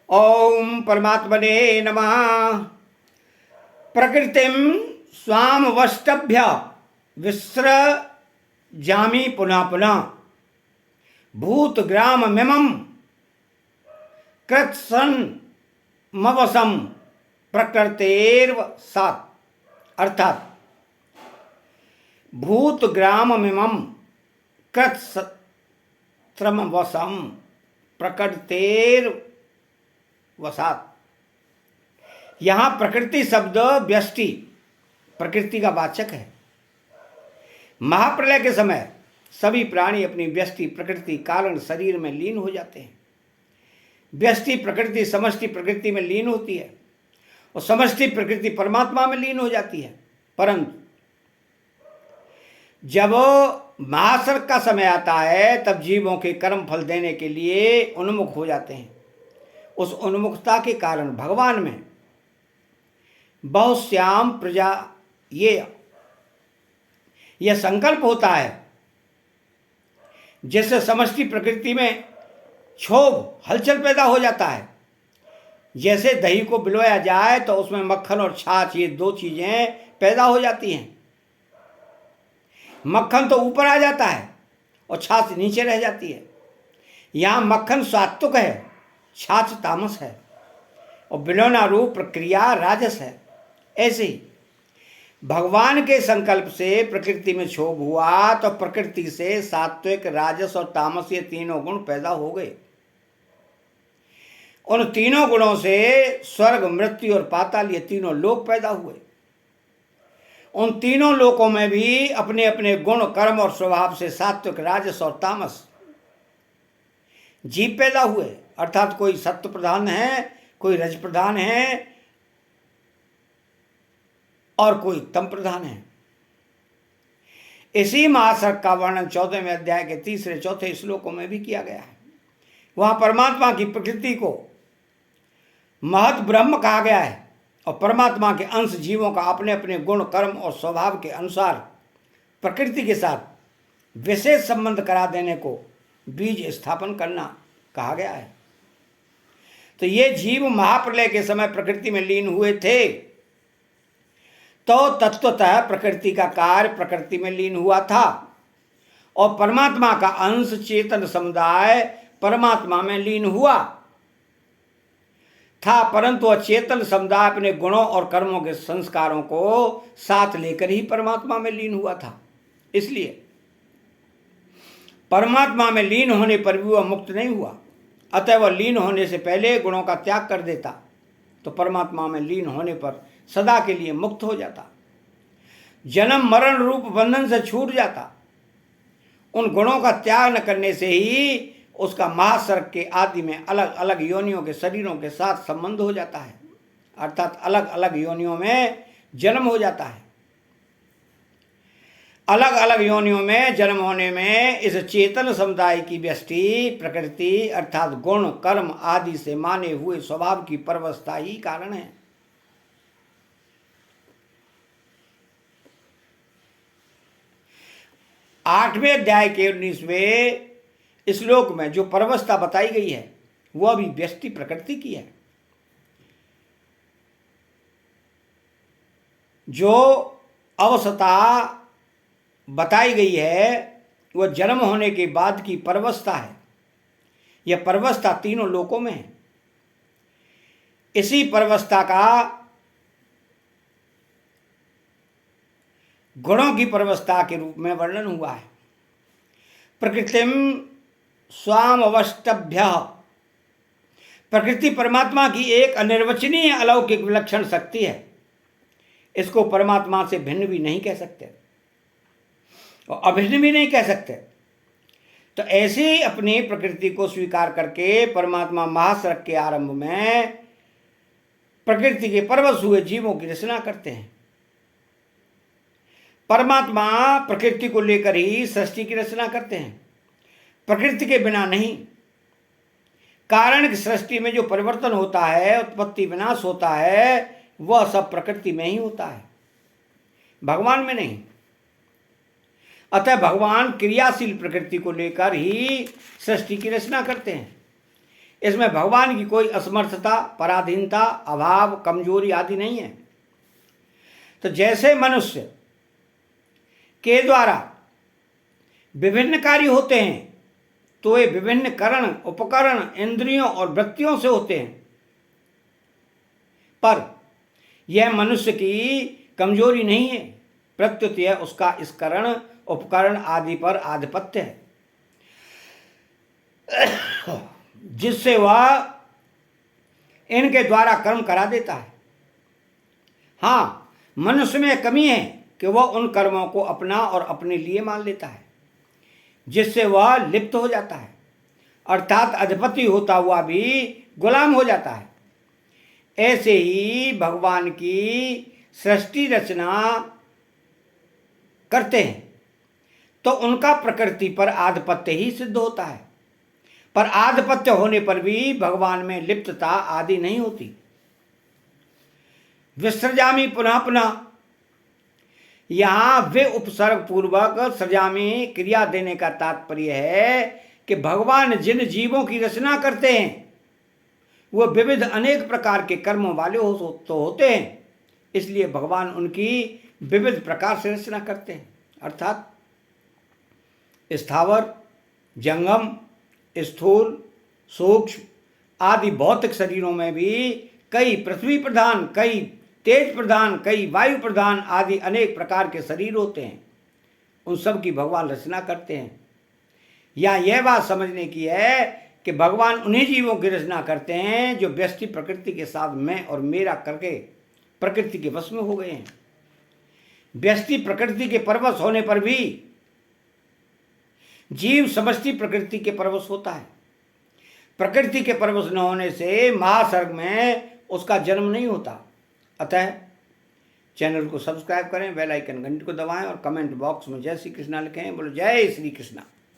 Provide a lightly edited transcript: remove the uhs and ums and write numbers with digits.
ओम परमात्मने नमः। प्रकृतिम स्वामवष्टभ्य विसृजामि पुनः पुनः भूतग्राममिमं कृत्स्नमवसं प्रकृतेर्वसात्। अर्थात भूतग्राममिमं कृत्स्नमवसं प्रकृतेर्वसात्। यहाँ प्रकृति शब्द व्यष्टि प्रकृति का वाचक है। महाप्रलय के समय सभी प्राणी अपनी व्यष्टि प्रकृति कारण शरीर में लीन हो जाते हैं। व्यष्टि प्रकृति समष्टि प्रकृति में लीन होती है और समष्टि प्रकृति परमात्मा में लीन हो जाती है। परंतु जब महासर्ग का समय आता है तब जीवों के कर्म फल देने के लिए उन्मुख हो जाते हैं। उस उन्मुखता के कारण भगवान में बहुश्याम प्रजा यह संकल्प होता है। जैसे समष्टि प्रकृति में क्षोभ हलचल पैदा हो जाता है। जैसे दही को बिलोया जाए तो उसमें मक्खन और छाछ ये दो चीजें पैदा हो जाती हैं। मक्खन तो ऊपर आ जाता है और छाछ नीचे रह जाती है। यहाँ मक्खन सात्विक है, छाछ तामस है और बिलोना रूप प्रक्रिया राजस है। ऐसे ही भगवान के संकल्प से प्रकृति में क्षोभ हुआ तो प्रकृति से सात्विक राजस और तामस ये तीनों गुण पैदा हो गए। उन तीनों गुणों से स्वर्ग मृत्यु और पाताल ये तीनों लोक पैदा हुए। उन तीनों लोकों में भी अपने अपने गुण कर्म और स्वभाव से सात्विक राजस और तामस जीव पैदा हुए। अर्थात कोई सत्व प्रधान है, कोई रज प्रधान है और कोई तम प्रधान है। इसी महासर्ग का वर्णन 14वें अध्याय के 3-4 श्लोकों में भी किया गया है। वहां परमात्मा की प्रकृति को महत ब्रह्म कहा गया है और परमात्मा के अंश जीवों का अपने अपने गुण कर्म और स्वभाव के अनुसार प्रकृति के साथ विशेष संबंध करा देने को बीज स्थापन करना कहा गया है। तो ये जीव महाप्रलय के समय प्रकृति में लीन हुए थे तो तत्वतः प्रकृति का कार्य प्रकृति में लीन हुआ था और परमात्मा का अंश चेतन समुदाय परमात्मा में लीन हुआ था। परंतु अचेतन समुदाय अपने गुणों और कर्मों के संस्कारों को साथ लेकर ही परमात्मा में लीन हुआ था। इसलिए परमात्मा में लीन होने पर भी वह मुक्त नहीं हुआ। अतः वह लीन होने से पहले गुणों का त्याग कर देता तो परमात्मा में लीन होने पर सदा के लिए मुक्त हो जाता, जन्म मरण रूप बंधन से छूट जाता। उन गुणों का त्याग न करने से ही उसका महासर्ग के आदि में अलग अलग योनियों के शरीरों के साथ संबंध हो जाता है। अर्थात अलग अलग योनियों में जन्म हो जाता है। अलग अलग योनियों में जन्म होने में इस चेतन समुदाय की व्यष्टि प्रकृति अर्थात गुण कर्म आदि से माने हुए स्वभाव की परवस्था ही कारण है। आठवें अध्याय के 19वें श्लोक में जो परवस्था बताई गई है वह भी व्यष्टि प्रकृति की है। जो अवस्था बताई गई है वह जन्म होने के बाद की परवस्था है। यह परवस्था तीनों लोकों में है। इसी परवस्था का गुणों की परवस्था के रूप में वर्णन हुआ है। प्रकृतिम स्वामवष्टभ्य। प्रकृति परमात्मा की एक अनिर्वचनीय अलौकिक विलक्षण शक्ति है। इसको परमात्मा से भिन्न भी नहीं कह सकते और अभिन्न भी नहीं कह सकते। तो ऐसी अपनी प्रकृति को स्वीकार करके परमात्मा महासर्ग के आरंभ में प्रकृति के परवश हुए जीवों की रचना करते हैं। परमात्मा प्रकृति को लेकर ही सृष्टि की रचना करते हैं, प्रकृति के बिना नहीं। कारण की सृष्टि में जो परिवर्तन होता है, उत्पत्ति विनाश होता है, वह सब प्रकृति में ही होता है, भगवान में नहीं। अतः भगवान क्रियाशील प्रकृति को लेकर ही सृष्टि की रचना करते हैं। इसमें भगवान की कोई असमर्थता, पराधीनता, अभाव, कमजोरी आदि नहीं है। तो जैसे मनुष्य के द्वारा विभिन्न कार्य होते हैं तो ये विभिन्न करण, उपकरण, इंद्रियों और वृत्तियों से होते हैं, पर यह मनुष्य की कमजोरी नहीं है, प्रत्युत यह उसका इस करण, उपकरण आदि पर आधिपत्य है, जिससे वह इनके द्वारा कर्म करा देता है। हाँ, मनुष्य में कमी है कि वह उन कर्मों को अपना और अपने लिए मान लेता है, जिससे वह लिप्त हो जाता है, अर्थात अधिपति होता हुआ भी गुलाम हो जाता है। ऐसे ही भगवान की सृष्टि रचना करते हैं तो उनका प्रकृति पर आधिपत्य ही सिद्ध होता है, पर आधिपत्य होने पर भी भगवान में लिप्तता आदि नहीं होती। विसृजामि पुनः पुनः, यहां वे उपसर्ग पूर्वक सृजामि क्रिया देने का तात्पर्य है कि भगवान जिन जीवों की रचना करते हैं वो विविध अनेक प्रकार के कर्मों वाले होते हैं, इसलिए भगवान उनकी विविध प्रकार से रचना करते हैं। अर्थात स्थावर, जंगम, स्थूल, सूक्ष्म आदि भौतिक शरीरों में भी कई पृथ्वी प्रधान, कई तेज प्रधान, कई वायु प्रधान आदि अनेक प्रकार के शरीर होते हैं। उन सब की भगवान रचना करते हैं। यहाँ यह बात समझने की है कि भगवान उन्हीं जीवों की रचना करते हैं जो व्यष्टि प्रकृति के साथ मैं और मेरा करके प्रकृति के वश में हो गए हैं। व्यष्टि प्रकृति के परवश होने पर भी जीव समष्टि प्रकृति के परवश होता है। प्रकृति के परवश न होने से महासर्ग में उसका जन्म नहीं होता। अतः चैनल को सब्सक्राइब करें, बेल आइकन घंटी को दबाएं और कमेंट बॉक्स में जय श्री कृष्णा लिखें। बोलो जय श्री कृष्णा।